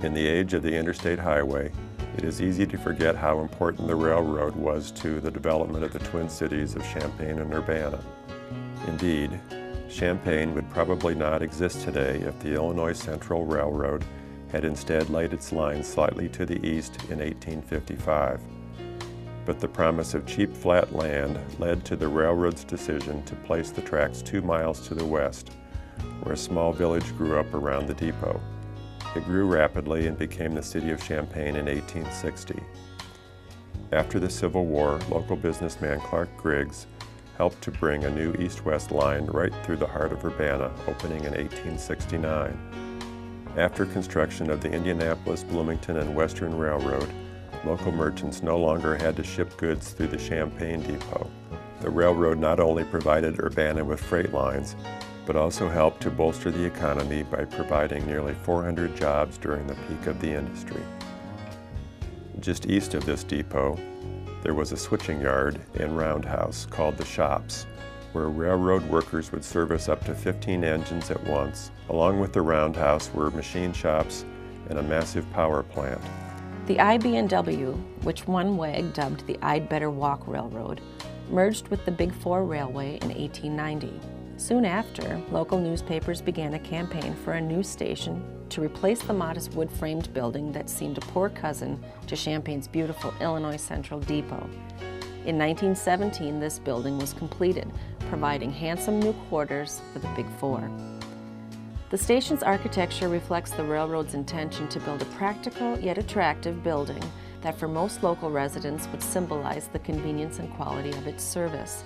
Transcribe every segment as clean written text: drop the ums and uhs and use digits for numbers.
In the age of the interstate highway, it is easy to forget how important the railroad was to the development of the Twin Cities of Champaign and Urbana. Indeed, Champaign would probably not exist today if the Illinois Central Railroad had instead laid its lines slightly to the east in 1855. But the promise of cheap flat land led to the railroad's decision to place the tracks 2 miles to the west, where a small village grew up around the depot. It grew rapidly and became the city of Champaign in 1860. After the Civil War, local businessman Clark Griggs helped to bring a new east-west line right through the heart of Urbana, opening in 1869. After construction of the Indianapolis, Bloomington, and Western Railroad, local merchants no longer had to ship goods through the Champaign depot. The railroad not only provided Urbana with freight lines, but also helped to bolster the economy by providing nearly 400 jobs during the peak of the industry. Just east of this depot, there was a switching yard and roundhouse called the shops, where railroad workers would service up to 15 engines at once. Along with the roundhouse were machine shops and a massive power plant. The IB&W, which one wag dubbed the I'd Better Walk Railroad, merged with the Big Four Railway in 1890. Soon after, local newspapers began a campaign for a new station to replace the modest wood-framed building that seemed a poor cousin to Champaign's beautiful Illinois Central Depot. In 1917, this building was completed, providing handsome new quarters for the Big Four. The station's architecture reflects the railroad's intention to build a practical yet attractive building that for most local residents would symbolize the convenience and quality of its service.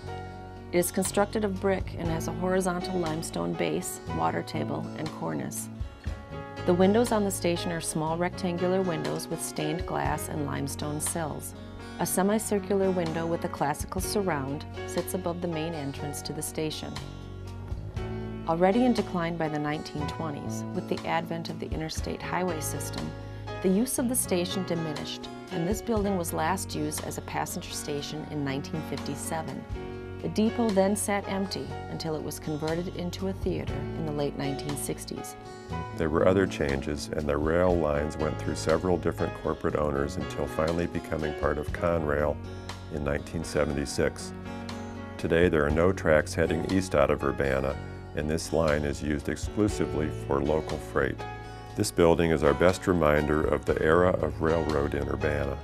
It is constructed of brick and has a horizontal limestone base, water table, and cornice. The windows on the station are small rectangular windows with stained glass and limestone sills. A semicircular window with a classical surround sits above the main entrance to the station. Already in decline by the 1920s, with the advent of the interstate highway system, the use of the station diminished, and this building was last used as a passenger station in 1957. The depot then sat empty until it was converted into a theater in the late 1960s. There were other changes, and the rail lines went through several different corporate owners until finally becoming part of Conrail in 1976. Today there are no tracks heading east out of Urbana, and this line is used exclusively for local freight. This building is our best reminder of the era of railroad in Urbana.